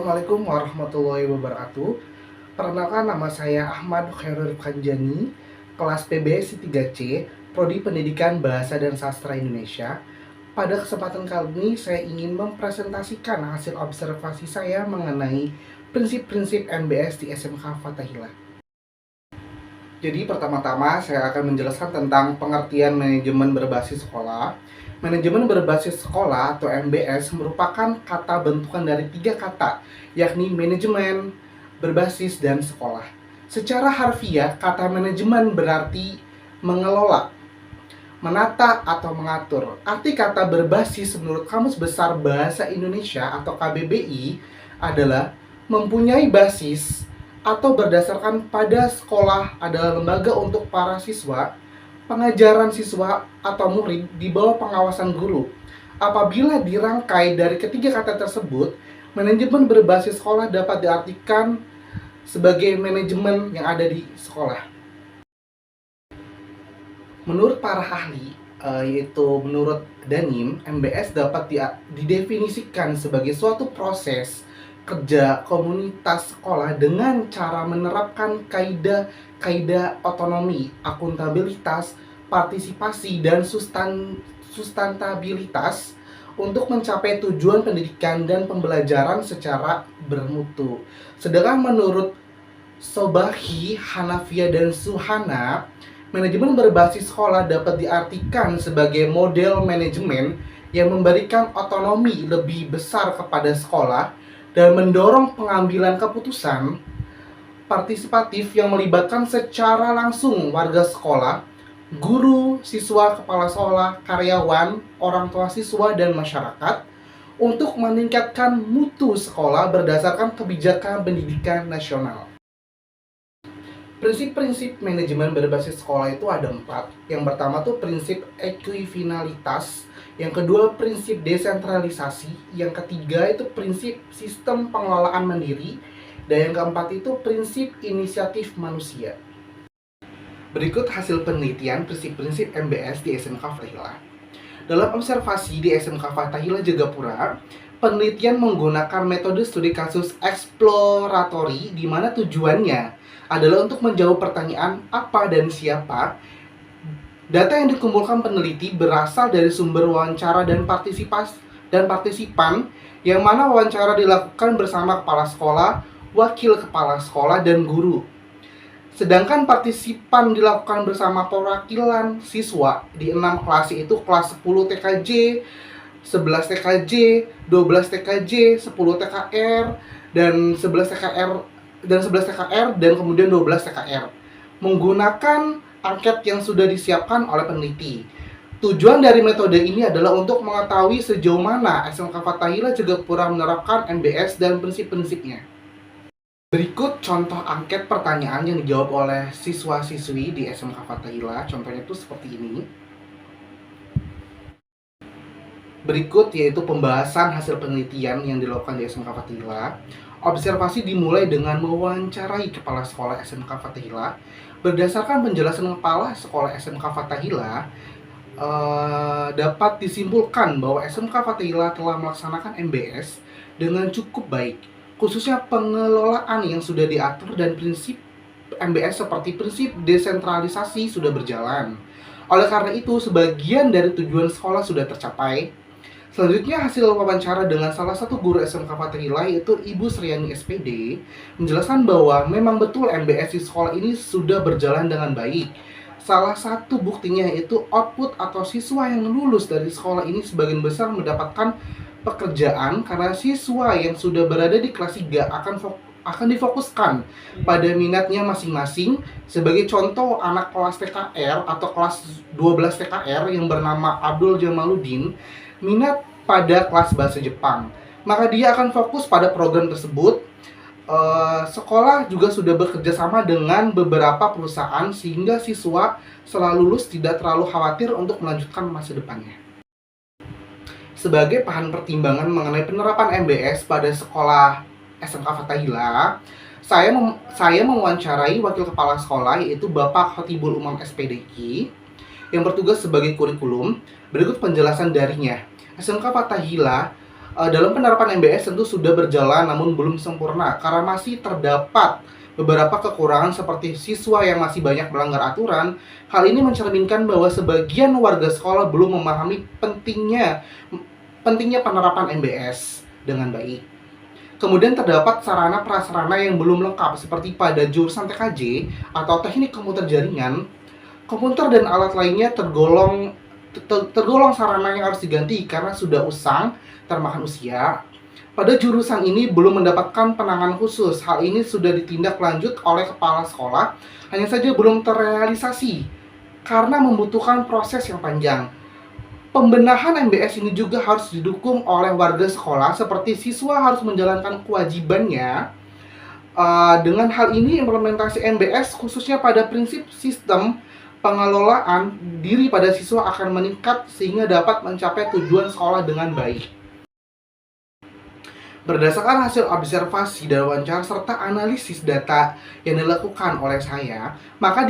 Assalamualaikum warahmatullahi wabarakatuh. Perkenalkan, nama saya Ahmad Khairul Kanjani, kelas PBS 3C, Prodi Pendidikan Bahasa dan Sastra Indonesia. Pada kesempatan kali ini saya ingin mempresentasikan hasil observasi saya mengenai prinsip-prinsip MBS di SMK Fathahillah. Jadi pertama-tama saya akan menjelaskan tentang pengertian manajemen berbasis sekolah. Manajemen berbasis sekolah atau MBS merupakan kata bentukan dari 3 kata, yakni manajemen, berbasis, dan sekolah. Secara harfiah, kata manajemen berarti mengelola, menata, atau mengatur. Arti kata berbasis menurut Kamus Besar Bahasa Indonesia atau KBBI adalah mempunyai basis atau berdasarkan pada sekolah adalah lembaga untuk para siswa, pengajaran siswa atau murid di bawah pengawasan guru. Apabila dirangkai dari ketiga kata tersebut, manajemen berbasis sekolah dapat diartikan sebagai manajemen yang ada di sekolah. Menurut para ahli, yaitu menurut Danim, MBS dapat didefinisikan sebagai suatu proses kerja komunitas sekolah dengan cara menerapkan kaidah otonomi, akuntabilitas, partisipasi, dan sustantabilitas untuk mencapai tujuan pendidikan dan pembelajaran secara bermutu. Sedangkan menurut Sobahi, Hanafiyah, dan Suhana, manajemen berbasis sekolah dapat diartikan sebagai model manajemen yang memberikan otonomi lebih besar kepada sekolah dan mendorong pengambilan keputusan partisipatif yang melibatkan secara langsung warga sekolah, guru, siswa, kepala sekolah, karyawan, orang tua siswa, dan masyarakat untuk meningkatkan mutu sekolah berdasarkan kebijakan pendidikan nasional. Prinsip-prinsip manajemen berbasis sekolah itu ada 4. Yang pertama tuh prinsip ekuifinalitas, yang kedua prinsip desentralisasi, yang ketiga itu prinsip sistem pengelolaan mandiri, dan yang keempat itu prinsip inisiatif manusia. Berikut hasil penelitian prinsip-prinsip MBS di SMK Fathahillah. Dalam observasi di SMK Fathahillah Jagapura, penelitian menggunakan metode studi kasus eksploratori di mana tujuannya adalah untuk menjawab pertanyaan apa dan siapa. Data yang dikumpulkan peneliti berasal dari sumber wawancara dan partisipan yang mana wawancara dilakukan bersama kepala sekolah, wakil kepala sekolah, dan guru. Sedangkan partisipan dilakukan bersama perwakilan siswa di 6 kelas, yaitu kelas 10 TKJ, 11 TKJ, 12 TKJ, 10 TKR, dan 11 TKR, dan kemudian 12 TKR, menggunakan angket yang sudah disiapkan oleh peneliti. Tujuan dari metode ini adalah untuk mengetahui sejauh mana SMK Fathahillah Jagapura menerapkan MBS dan prinsip-prinsipnya. Berikut contoh angket pertanyaan yang dijawab oleh siswa-siswi di SMK Fathahillah. Contohnya itu seperti ini. Berikut yaitu pembahasan hasil penelitian yang dilakukan di SMK Fathahillah. Observasi dimulai dengan mewawancarai kepala sekolah SMK Fathahillah. Berdasarkan penjelasan kepala sekolah SMK Fathahillah, dapat disimpulkan bahwa SMK Fathahillah telah melaksanakan MBS dengan cukup baik, khususnya pengelolaan yang sudah diatur dan prinsip MBS seperti prinsip desentralisasi sudah berjalan. Oleh karena itu, sebagian dari tujuan sekolah sudah tercapai. Selanjutnya, hasil wawancara dengan salah satu guru SMK Fathahillah, yaitu Ibu Sriani SPD, menjelaskan bahwa memang betul MBS di sekolah ini sudah berjalan dengan baik. Salah satu buktinya yaitu output atau siswa yang lulus dari sekolah ini sebagian besar mendapatkan pekerjaan karena siswa yang sudah berada di kelas 3 akan difokuskan pada minatnya masing-masing. Sebagai contoh, anak kelas TKR atau kelas 12 TKR yang bernama Abdul Jamaluddin minat pada kelas bahasa Jepang, maka dia akan fokus pada program tersebut. Sekolah juga sudah bekerja sama dengan beberapa perusahaan sehingga siswa setelah lulus tidak terlalu khawatir untuk melanjutkan masa depannya. Sebagai bahan pertimbangan mengenai penerapan MBS pada sekolah SMK Fathahillah, saya mewawancarai wakil kepala sekolah, yaitu Bapak Khotibul Umam SPDI, yang bertugas sebagai kurikulum. Berikut penjelasan darinya. SMK Fathahillah Dalam penerapan MBS tentu sudah berjalan namun belum sempurna karena masih terdapat beberapa kekurangan seperti siswa yang masih banyak melanggar aturan. Hal ini mencerminkan bahwa sebagian warga sekolah belum memahami pentingnya penerapan MBS dengan baik. Kemudian terdapat sarana prasarana yang belum lengkap seperti pada jurusan TKJ atau Teknik Komputer Jaringan. Komputer dan alat lainnya tergolong sarana yang harus diganti karena sudah usang, termakan usia. Pada jurusan ini belum mendapatkan penanganan khusus. Hal ini sudah ditindaklanjut oleh kepala sekolah, hanya saja belum terrealisasi karena membutuhkan proses yang panjang. Pembenahan MBS ini juga harus didukung oleh warga sekolah, seperti siswa harus menjalankan kewajibannya. Dengan hal ini, implementasi MBS khususnya pada prinsip sistem pengelolaan diri pada siswa akan meningkat sehingga dapat mencapai tujuan sekolah dengan baik. Berdasarkan hasil observasi dan wawancara serta analisis data yang dilakukan oleh saya, maka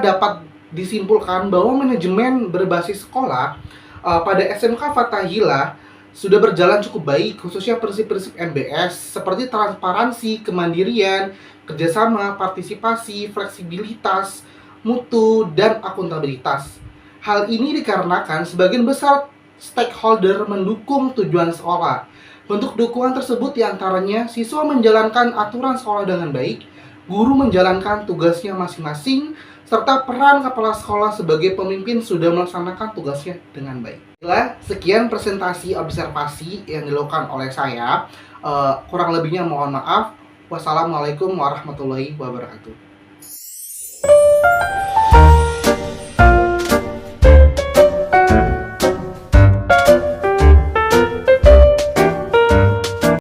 dapat disimpulkan bahwa manajemen berbasis sekolah pada SMK Fathahillah sudah berjalan cukup baik, khususnya prinsip-prinsip MBS seperti transparansi, kemandirian, kerjasama, partisipasi, fleksibilitas, mutu, dan akuntabilitas. Hal ini dikarenakan sebagian besar stakeholder mendukung tujuan sekolah. Bentuk dukungan tersebut diantaranya siswa menjalankan aturan sekolah dengan baik, guru menjalankan tugasnya masing-masing, serta peran kepala sekolah sebagai pemimpin sudah melaksanakan tugasnya dengan baik. Sekian presentasi observasi yang dilakukan oleh saya. Kurang lebihnya mohon maaf. Wassalamualaikum warahmatullahi wabarakatuh.